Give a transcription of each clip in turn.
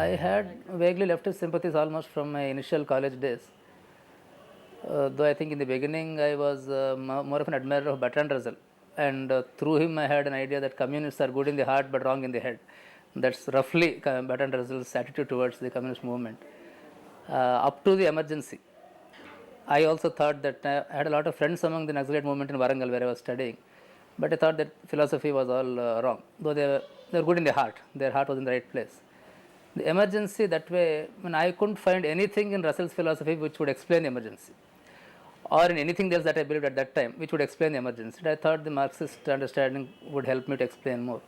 I had vaguely leftist sympathies almost from my initial college days. Though I think in the beginning I was more of an admirer of Bertrand Russell, and through him I had an idea that communists are good in the heart but wrong in the head. That's roughly Bertrand Russell's attitude towards the communist movement. Up to the emergency, I also thought that I had a lot of friends among the Naxalite movement in Warangal where I was studying, but I thought that philosophy was all wrong. Though they were good in the heart, their heart was in the right place. The emergency that way, when I couldn't find anything in Russell's philosophy which would explain the emergency, or in anything else that I believed at that time which would explain the emergency. I thought the Marxist understanding would help me to explain more.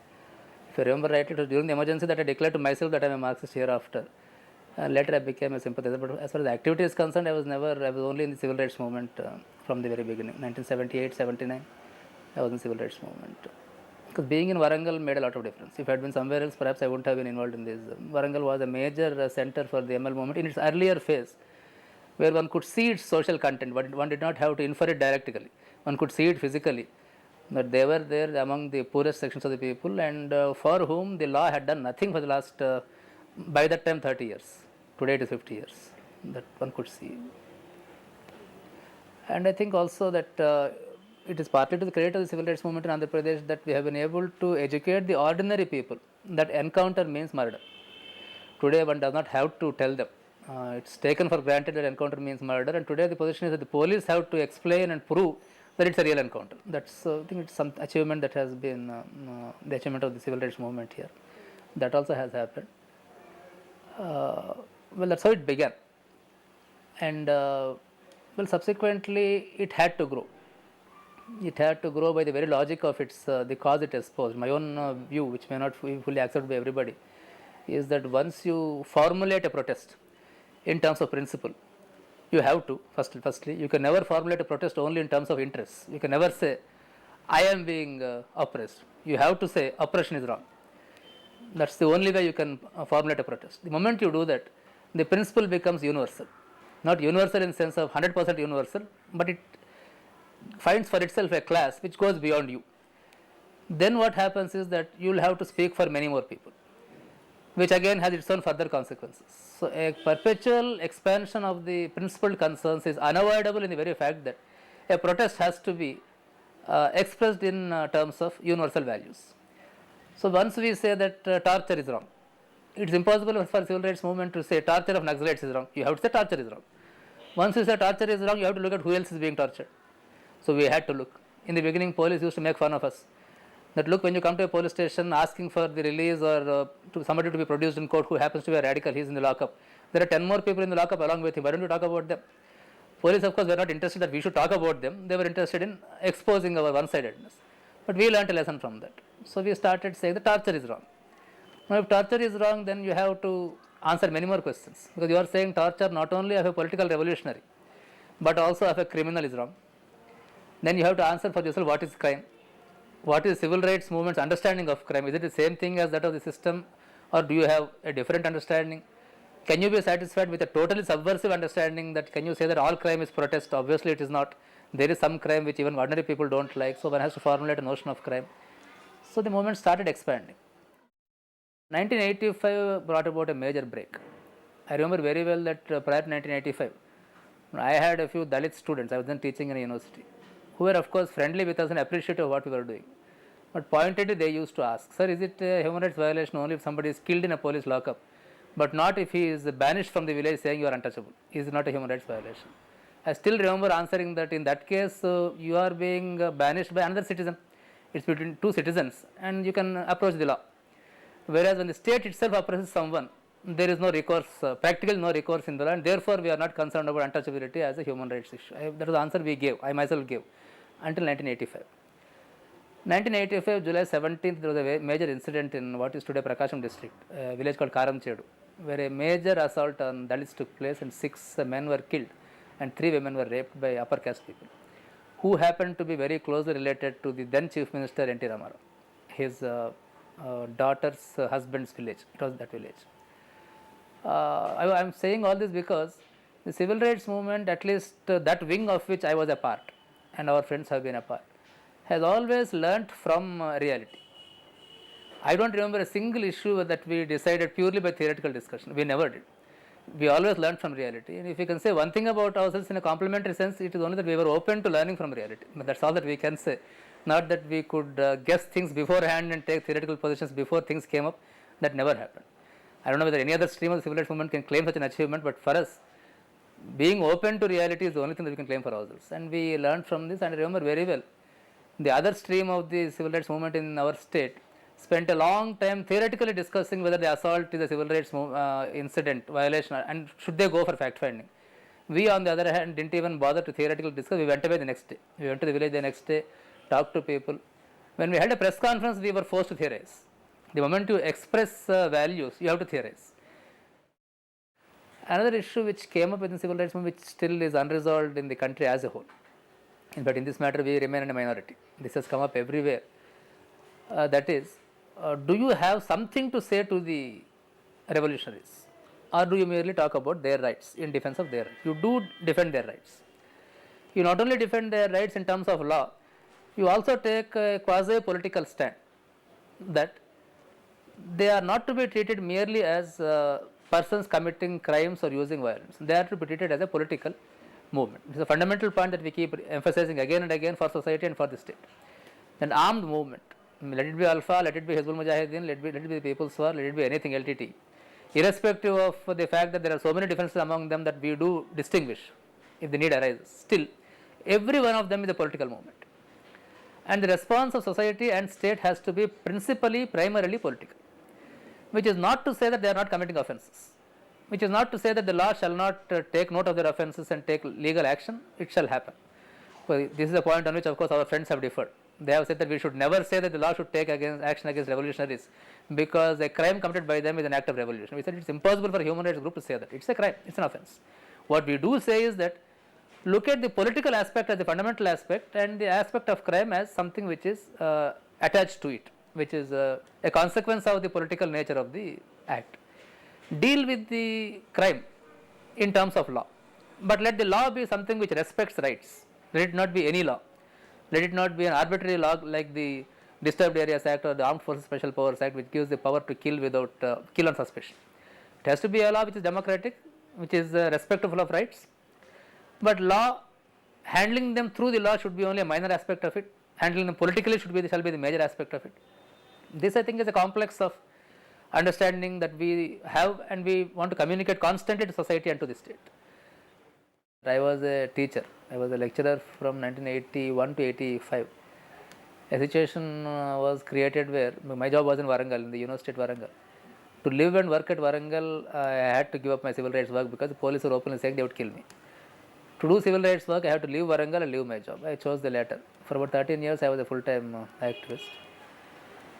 If I remember right, it was during the emergency that I declared to myself that I am a Marxist hereafter. Later I became a sympathizer, but as far as the activity is concerned, I was only in the civil rights movement from the very beginning. 1978, 79, I was in the civil rights movement. Because being in Warangal made a lot of difference. If I had been somewhere else, perhaps I wouldn't have been involved in this. Warangal was a major center for the ML movement in its earlier phase, where one could see its social content, but one did not have to infer it directly. One could see it physically. That they were there among the poorest sections of the people, and for whom the law had done nothing for the last, by that time, 30 years. Today it is 50 years. That one could see. And I think also that it is partly to the credit of the civil rights movement in Andhra Pradesh that we have been able to educate the ordinary people that encounter means murder. Today one does not have to tell them. It's taken for granted that encounter means murder, and today the position is that the police have to explain and prove that it's a real encounter. That's I think it's some achievement that has been the achievement of the civil rights movement here. That also has happened. Well, that's how it began, and well, subsequently it had to grow. It had to grow by the very logic of its the cause it exposed. My own view, which may not be fully accepted by everybody, is that once you formulate a protest in terms of principle, you have to firstly you can never formulate a protest only in terms of interests. You can never say I am being oppressed. You have to say oppression is wrong. That's the only way you can formulate a protest. The moment you do that, the principle becomes universal. Not universal in the sense of 100% universal, but it finds for itself a class which goes beyond you. Then what happens is that you will have to speak for many more people, which again has its own further consequences. So a perpetual expansion of the principled concerns is unavoidable in the very fact that a protest has to be expressed in terms of universal values. So once we say that torture is wrong, it is impossible for civil rights movement to say torture of Naxalites is wrong. You have to say torture is wrong. Once you say torture is wrong, you have to look at who else is being tortured. So we had to look. In the beginning, police used to make fun of us. That look, when you come to a police station asking for the release or to somebody to be produced in court who happens to be a radical, he is in the lockup. There are 10 more people in the lockup along with him. Why don't you talk about them? Police, of course, were not interested that we should talk about them. They were interested in exposing our one-sidedness. But we learnt a lesson from that. So we started saying the torture is wrong. Now, if torture is wrong, then you have to answer many more questions, because you are saying torture not only of a political revolutionary, but also of a criminal is wrong. Then you have to answer for yourself what is crime. What is civil rights movement's understanding of crime? Is it the same thing as that of the system, or do you have a different understanding? Can you be satisfied with a totally subversive understanding that can you say that all crime is protest? Obviously it is not. There is some crime which even ordinary people don't like, so one has to formulate a notion of crime. So the movement started expanding. 1985 brought about a major break. I remember very well that prior to 1985, I had a few Dalit students, I was then teaching in a university, who were of course friendly with us and appreciative of what we were doing. But pointedly they used to ask, sir, is it a human rights violation only if somebody is killed in a police lockup, but not if he is banished from the village saying you are untouchable? Is it not a human rights violation? I still remember answering that in that case you are being banished by another citizen. It's between two citizens and you can approach the law. Whereas when the state itself oppresses someone, there is no recourse, practically no recourse in the law, and therefore we are not concerned about untouchability as a human rights issue. That was the answer we gave, I myself gave, until 1985. 1985, July 17th, there was a major incident in what is today Prakasham district, a village called Karamchedu, where a major assault on Dalits took place and 6 men were killed and 3 women were raped by upper caste people, who happened to be very closely related to the then Chief Minister N.T. Ramarao. His daughter's husband's village, it was that village. I am saying all this because the civil rights movement, at least that wing of which I was a part and our friends have been a part, has always learnt from reality. I don't remember a single issue that we decided purely by theoretical discussion. We never did. We always learned from reality. And if we can say one thing about ourselves in a complementary sense, it is only that we were open to learning from reality. But that's all that we can say. Not that we could guess things beforehand and take theoretical positions before things came up. That never happened. I don't know whether any other stream of the civil rights movement can claim such an achievement, but for us, being open to reality is the only thing that we can claim for ourselves. And we learned from this, and I remember very well, the other stream of the civil rights movement in our state spent a long time theoretically discussing whether the assault is a civil rights incident, violation, and should they go for fact finding. We, on the other hand, didn't even bother to theoretically discuss. We went away the next day. We went to the village the next day, talked to people. When we had a press conference, we were forced to theorize. The moment you express values, you have to theorize. Another issue which came up in the civil rights movement, which still is unresolved in the country as a whole. But in this matter, we remain in a minority. This has come up everywhere. That is, do you have something to say to the revolutionaries, or do you merely talk about their rights in defense of their rights? You do defend their rights. You not only defend their rights in terms of law, you also take a quasi-political stand that they are not to be treated merely as persons committing crimes or using violence. They are to be treated as a political movement. It is a fundamental point that we keep emphasizing again and again for society and for the state. An armed movement, let it be Alpha, let it be Hizbul Mujahideen, let it be the People's War, let it be anything LTT, irrespective of the fact that there are so many differences among them that we do distinguish if the need arises. Still, every one of them is a political movement. And the response of society and state has to be principally, primarily political, which is not to say that they are not committing offences, which is not to say that the law shall not take note of their offences and take legal action. It shall happen. So this is a point on which, of course, our friends have differed. They have said that we should never say that the law should take action against revolutionaries because a crime committed by them is an act of revolution. We said it's impossible for a human rights group to say that. It's a crime, it's an offence. What we do say is that look at the political aspect as the fundamental aspect and the aspect of crime as something which is attached to it, which is a consequence of the political nature of the act. Deal with the crime in terms of law, but let the law be something which respects rights. Let it not be any law. Let it not be an arbitrary law like the Disturbed Areas Act or the Armed Forces Special Powers Act, which gives the power to kill without kill on suspicion. It has to be a law which is democratic, which is respectful of rights. But law, handling them through the law should be only a minor aspect of it. Handling them politically shall be the major aspect of it. This, I think, is a complex of understanding that we have, and we want to communicate constantly to society and to the state. I was a teacher. I was a lecturer from 1981 to 85. A situation was created where my job was in Warangal, in the University at Warangal. To live and work at Warangal, I had to give up my civil rights work because the police were openly saying they would kill me. To do civil rights work, I had to leave Warangal and leave my job. I chose the latter. For about 13 years, I was a full-time activist.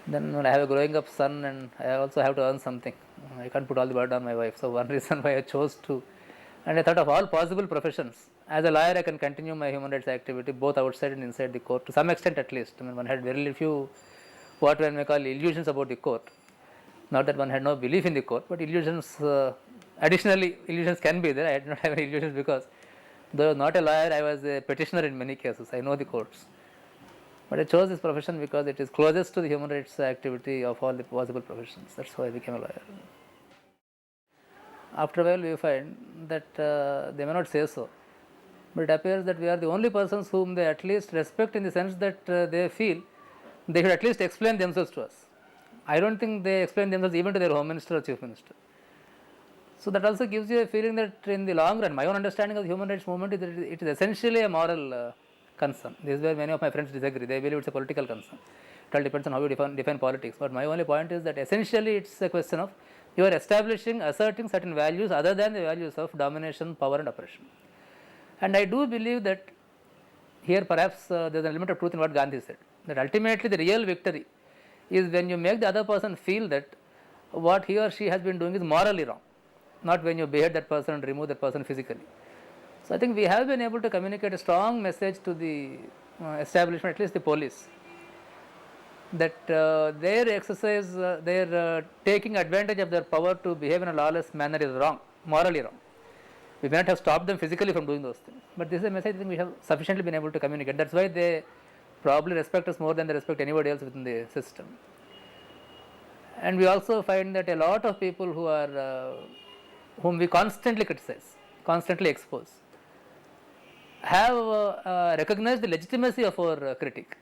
Then when I have a growing up son, and I also have to earn something. I can't put all the burden on my wife. So one reason why I chose to, and I thought of all possible professions. As a lawyer, I can continue my human rights activity both outside and inside the court, to some extent at least. I mean, one had very few, what one may call illusions about the court. Not that one had no belief in the court, but illusions, additionally, illusions can be there. I did not have any illusions because, though I was not a lawyer, I was a petitioner in many cases. I know the courts. But I chose this profession because it is closest to the human rights activity of all the possible professions. That's why I became a lawyer. After a while, we find that they may not say so, but it appears that we are the only persons whom they at least respect, in the sense that they feel they should at least explain themselves to us. I don't think they explain themselves even to their home minister or chief minister. So that also gives you a feeling that in the long run, my own understanding of the human rights movement is that it is essentially a moral concern. This is where many of my friends disagree. They believe it's a political concern. It all depends on how you define politics. But my only point is that essentially it's a question of you are establishing, asserting certain values other than the values of domination, power and oppression. And I do believe that here perhaps there is an element of truth in what Gandhi said, that ultimately the real victory is when you make the other person feel that what he or she has been doing is morally wrong, not when you behead that person and remove that person physically. So I think we have been able to communicate a strong message to the establishment, at least the police, that their exercise, their taking advantage of their power to behave in a lawless manner is wrong, morally wrong. We may not have stopped them physically from doing those things, but this is a message I think we have sufficiently been able to communicate. That's why they probably respect us more than they respect anybody else within the system. And we also find that a lot of people who are whom we constantly criticize, constantly expose, have recognized the legitimacy of our critique,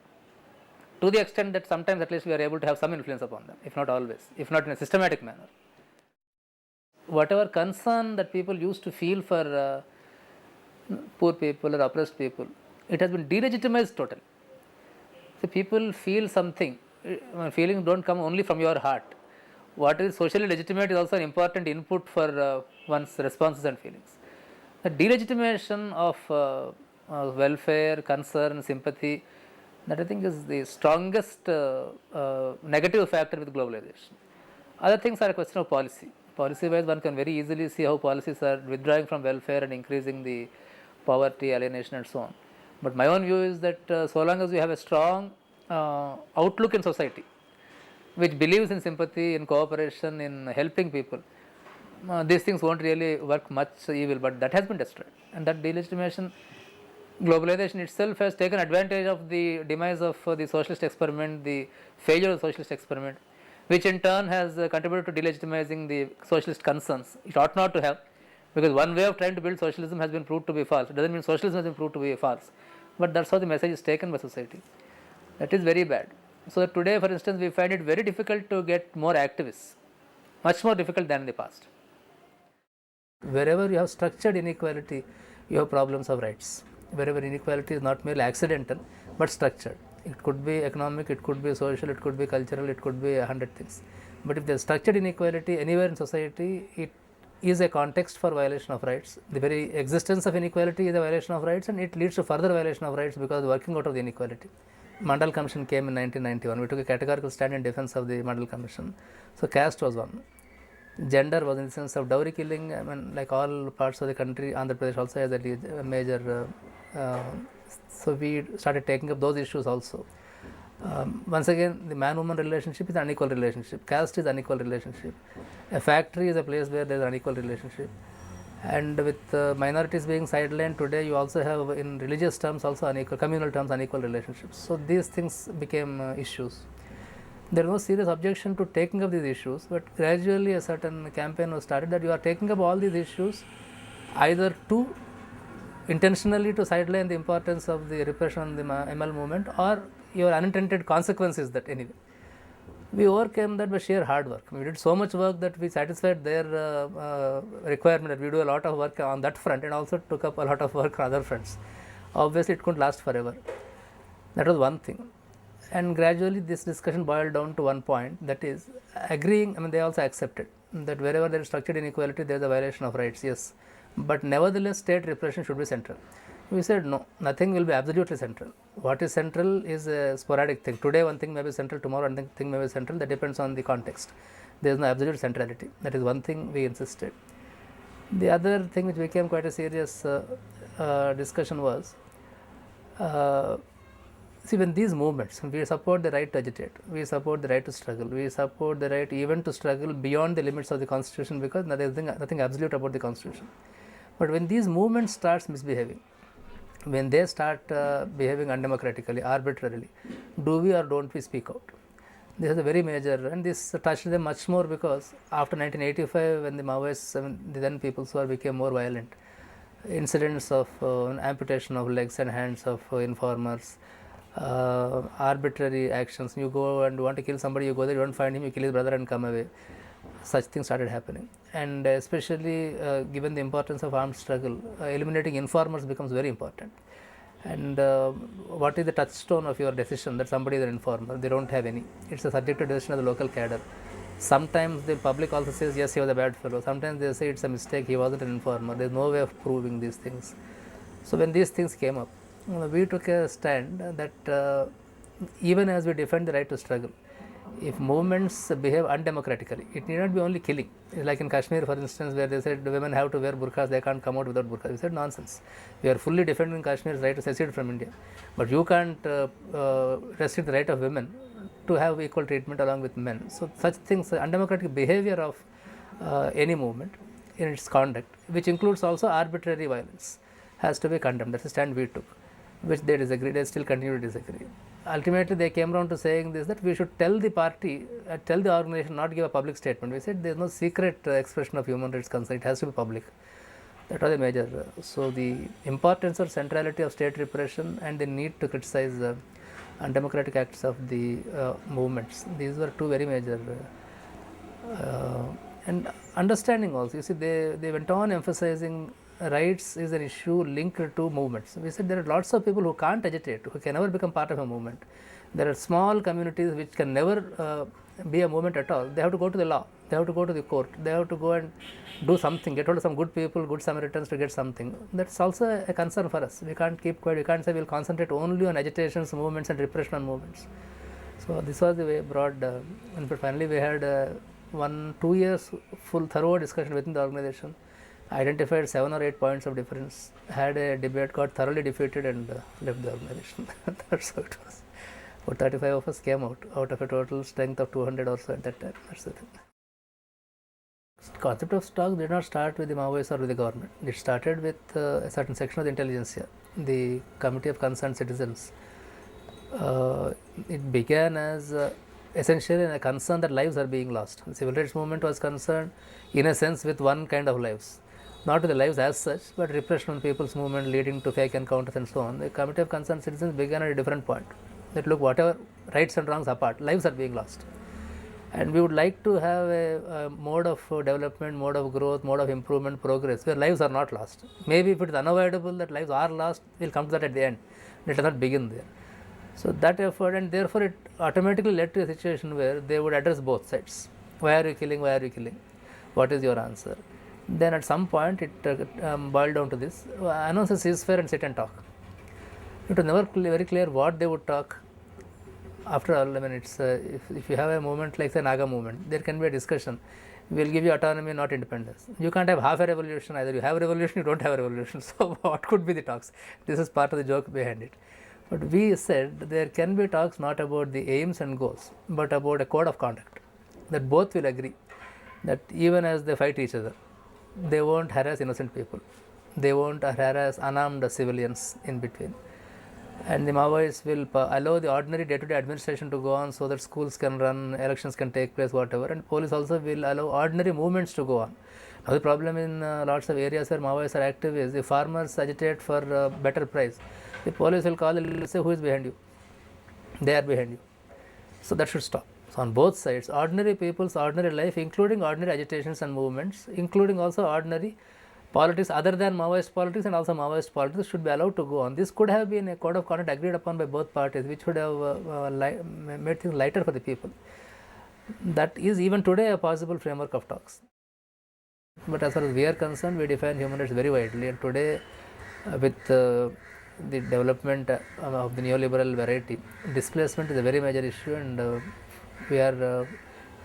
to the extent that sometimes at least we are able to have some influence upon them, if not always, if not in a systematic manner. Whatever concern that people used to feel for poor people or oppressed people, it has been delegitimized totally. So people feel something. Feelings don't come only from your heart. What is socially legitimate is also an important input for one's responses and feelings. The delegitimation of welfare, concern, sympathy, that I think is the strongest negative factor with globalization. Other things are a question of policy. Policy wise, one can very easily see how policies are withdrawing from welfare and increasing the poverty, alienation, and so on. But my own view is that so long as we have a strong outlook in society, which believes in sympathy, in cooperation, in helping people, these things won't really work much evil, but that has been destroyed. And that delegitimation, globalization itself has taken advantage of the demise of the socialist experiment, the failure of the socialist experiment, which in turn has contributed to delegitimizing the socialist concerns. It ought not to have, because one way of trying to build socialism has been proved to be false. It doesn't mean socialism has been proved to be false, but that's how the message is taken by society. That is very bad. So today, for instance, we find it very difficult to get more activists, much more difficult than in the past. Wherever you have structured inequality, you have problems of rights. Wherever inequality is not merely accidental, but structured. It could be economic, it could be social, it could be cultural, it could be 100 things. But if there is structured inequality anywhere in society, it is a context for violation of rights. The very existence of inequality is a violation of rights, and it leads to further violation of rights because of the working out of the inequality. Mandal Commission came in 1991. We took a categorical stand in defense of the Mandal Commission. So caste was one. Gender was in the sense of dowry killing. I mean, like all parts of the country, Andhra Pradesh also has a major. So we started taking up those issues also. Once again, the man-woman relationship is an unequal relationship. Caste is an unequal relationship. A factory is a place where there is an unequal relationship. And with minorities being sidelined today, you also have in religious terms also unequal, communal terms unequal relationships. So these things became issues. There was no serious objection to taking up these issues, but gradually a certain campaign was started that you are taking up all these issues either to intentionally to sideline the importance of the repression of the ML movement, or your unintended consequence is that anyway. We overcame that by sheer hard work. We did so much work that we satisfied their requirement that we do a lot of work on that front, and also took up a lot of work on other fronts. Obviously, it couldn't last forever. That was one thing. And gradually this discussion boiled down to one point, that is agreeing, I mean they also accepted that wherever there is structured inequality, there is a violation of rights, yes. But nevertheless, state repression should be central. We said no, nothing will be absolutely central. What is central is a sporadic thing. Today one thing may be central, tomorrow one thing may be central, that depends on the context. There is no absolute centrality. That is one thing we insisted. The other thing which became quite a serious discussion was, see, when these movements, we support the right to agitate, we support the right to struggle, we support the right even to struggle beyond the limits of the constitution, because there is nothing absolute about the constitution. But when these movements starts misbehaving, when they start behaving undemocratically, arbitrarily, do we or don't we speak out? This is a very major, and this touched them much more because after 1985, when the Maoists, I mean, the then people who became more violent, incidents of amputation of legs and hands of informers, arbitrary actions. You go and want to kill somebody, you go there, you don't find him, you kill his brother and come away. Such things started happening, and especially given the importance of armed struggle, eliminating informers becomes very important. And what is the touchstone of your decision that somebody is an informer? They don't have any. It's a subjective decision of the local cadre. Sometimes the public also says yes, he was a bad fellow. Sometimes they say it's a mistake, he wasn't an informer. There's no way of proving these things. So when these things came up, we took a stand that even as we defend the right to struggle, if movements behave undemocratically, it need not be only killing. Like in Kashmir, for instance, where they said women have to wear burqas, they can't come out without burqas. We said nonsense. We are fully defending Kashmir's right to secede from India, but you can't restrict the right of women to have equal treatment along with men. So such things, undemocratic behavior of any movement in its conduct, which includes also arbitrary violence, has to be condemned. That's the stand we took, which they disagree. They still continue to disagree. ultimately they came around to saying this, that we should tell the party, tell the organization, not give a public statement. We said there is no secret expression of human rights concern, it has to be public. That was a major. So the importance or centrality of state repression and the need to criticize undemocratic acts of the movements, these were two very major. And understanding also, you see, they went on emphasizing rights is an issue linked to movements. We said there are lots of people who can't agitate, who can never become part of a movement. There are small communities which can never be a movement at all. They have to go to the law, they have to go to the court, they have to go and do something, get hold of some good people, good Samaritans to get something. That's also a concern for us. We can't keep quiet, we can't say we'll concentrate only on agitations, movements and repression on movements. So this was the way broad, and finally we had 1-2 years full thorough discussion within the organization, identified 7 or 8 points of difference, had a debate, got thoroughly defeated and left the organization. That's how it was. About 35 of us came out of a total strength of 200 or so at that time. That's the thing. The concept of stocks did not start with the Maoists or with the government. It started with a certain section of the intelligentsia, the Committee of Concerned Citizens. It began as essentially a concern that lives are being lost. The civil rights movement was concerned, in a sense, with one kind of lives, not with the lives as such, but repression on people's movement leading to fake encounters and so on. The Committee of Concerned Citizens began at a different point. That look, whatever rights and wrongs apart, lives are being lost. And we would like to have a mode of development, mode of growth, mode of improvement, progress, where lives are not lost. Maybe if it is unavoidable that lives are lost, we'll come to that at the end. Let us not begin there. So that effort, and therefore it automatically led to a situation where they would address both sides. Why are you killing? Why are you killing? What is your answer? Then at some point it boiled down to this: announce a ceasefire and sit and talk. It was never very clear what they would talk. After all, I mean, it's if you have a movement like the Naga movement, there can be a discussion. We will give you autonomy, not independence. You can't have half a revolution. Either you have a revolution, you don't have a revolution. So what could be the talks? This is part of the joke behind it. But we said there can be talks not about the aims and goals, but about a code of conduct, that both will agree that even as they fight each other, they won't harass innocent people, they won't harass unarmed civilians in between. And the Maoists will allow the ordinary day-to-day administration to go on so that schools can run, elections can take place, whatever, and police also will allow ordinary movements to go on. Now the problem in lots of areas where Maoists are active is the farmers agitate for better price. The police will call and say, who is behind you? They are behind you. So that should stop. So on both sides, ordinary people's ordinary life, including ordinary agitations and movements, including also ordinary politics other than Maoist politics and also Maoist politics, should be allowed to go on. This could have been a code of conduct agreed upon by both parties, which would have made things lighter for the people. That is even today a possible framework of talks. But as far as we are concerned, we define human rights very widely, and today with the development of the neoliberal variety, displacement is a very major issue, and we are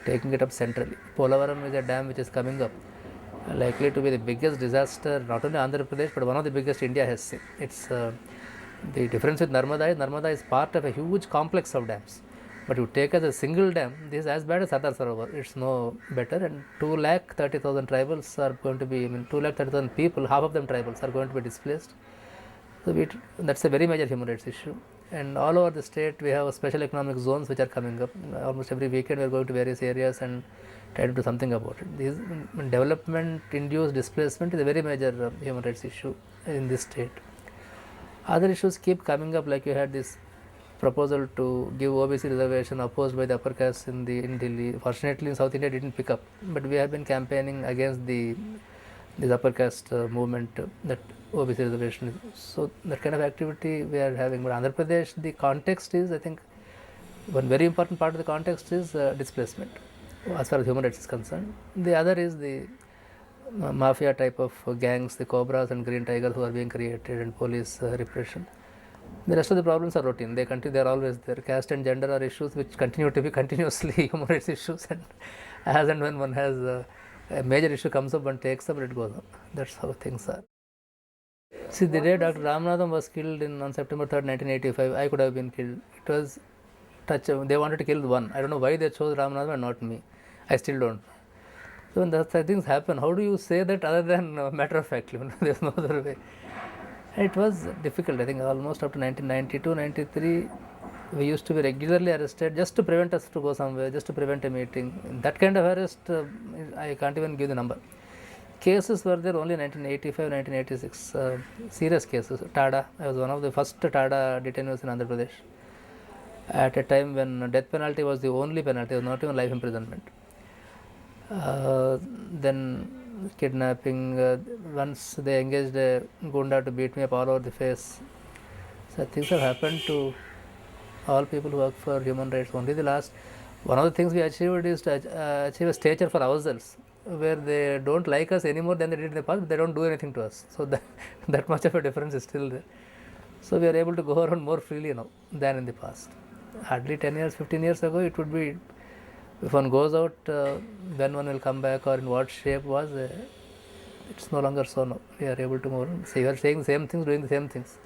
taking it up centrally. Polavaram is a dam which is coming up, likely to be the biggest disaster, not only Andhra Pradesh, but one of the biggest India has seen. It's the difference with Narmada is part of a huge complex of dams. But you take as a single dam, this is as bad as Sardar Sarovar. It's no better, and 230,000 tribals are going to be, 230,000 people, half of them tribals, are going to be displaced. So that's a very major human rights issue. And all over the state, we have special economic zones which are coming up. Almost every weekend, we are going to various areas and try to do something about it. This development-induced displacement is a very major human rights issue in this state. Other issues keep coming up, like you had this proposal to give OBC reservation opposed by the upper caste in Delhi. Fortunately, in South India, it didn't pick up. But we have been campaigning against this upper caste movement, that OBC reservation. So that kind of activity we are having. But Andhra Pradesh, the context is, I think, one very important part of the context is displacement, as far as human rights is concerned. The other is the mafia type of gangs, the cobras and green tigers who are being created, and police repression. The rest of the problems are routine. They are always there. Caste and gender are issues which continue to be continuously human rights issues, and as and when one has a major issue comes up, one takes up, it goes on. That's how things are. See, the day Dr. Ramanathan was killed on September 3rd, 1985, I could have been killed. It was they wanted to kill one. I don't know why they chose Ramanathan and not me. I still don't. So when such things happen, how do you say that other than matter of fact? There's no other way. It was difficult. I think almost up to 1992, 93, We used to be regularly arrested just to prevent us to go somewhere, just to prevent a meeting. That kind of arrest, I can't even give the number. Cases were there only 1985, 1986. Serious cases. Tada, I was one of the first Tada detainees in Andhra Pradesh. At a time when death penalty was the only penalty, was not even life imprisonment. Then kidnapping. Once they engaged a gunda to beat me up all over the face. So things have happened to all people who work for human rights. Only the last, one of the things we achieved is to achieve a stature for ourselves, where they don't like us any more than they did in the past, but they don't do anything to us. So that, that much of a difference is still there. So we are able to go around more freely now than in the past. Hardly 10 years, 15 years ago, it would be, if one goes out, when one will come back or in what shape was, it's no longer so now. We are able to move on. So you are saying the same things, doing the same things.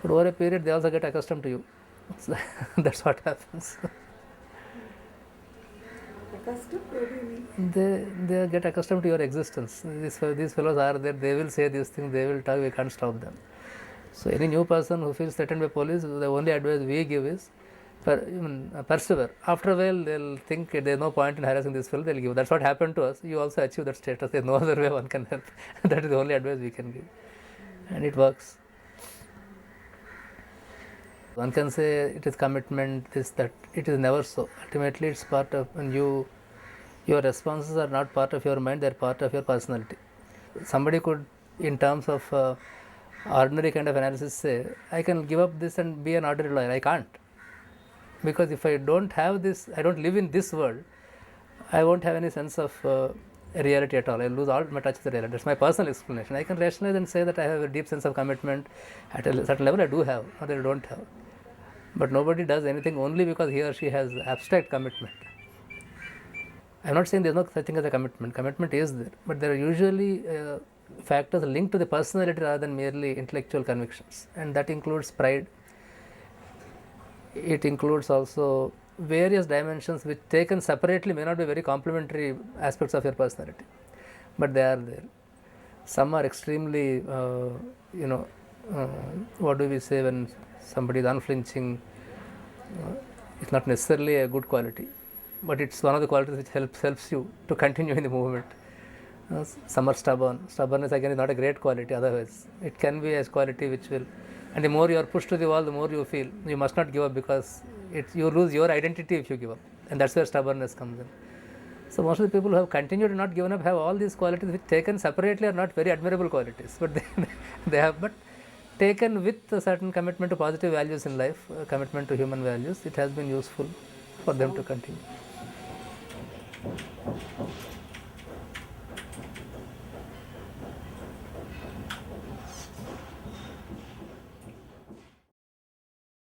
But over a period, they also get accustomed to you. So that's what happens. Accustomed? What do you mean? They get accustomed to your existence. These fellows are there, they will say these things, they will talk, we can't stop them. So any new person who feels threatened by police, the only advice we give is persevere. After a while, they'll think there's no point in harassing this fellow, they'll give. That's what happened to us. You also achieve that status. There's no other way one can help. That is the only advice we can give. And it works. One can say it is commitment, this, that. It is never so. Ultimately, it's part of, when your responses are not part of your mind, they're part of your personality. Somebody could, in terms of ordinary kind of analysis, say, I can give up this and be an ordinary lawyer. I can't. Because if I don't have this, I don't live in this world, I won't have any sense of reality at all. I'll lose all my touch with the reality. That's my personal explanation. I can rationalize and say that I have a deep sense of commitment. At a certain level, I do have, or I don't have. But nobody does anything only because he or she has abstract commitment. I'm not saying there's no such thing as a commitment. Commitment is there. But there are usually factors linked to the personality rather than merely intellectual convictions. And that includes pride. It includes also various dimensions which taken separately may not be very complementary aspects of your personality. But they are there. Some are extremely, what do we say when somebody is unflinching? It's not necessarily a good quality, but it's one of the qualities which helps you to continue in the movement. Some are stubborn. Stubbornness again is not a great quality. Otherwise, it can be a quality which will. And the more you are pushed to the wall, the more you feel you must not give up, because you lose your identity if you give up, and that's where stubbornness comes in. So most of the people who have continued and not given up have all these qualities which taken separately are not very admirable qualities, but they have, but taken with a certain commitment to positive values in life, commitment to human values, it has been useful for them to continue.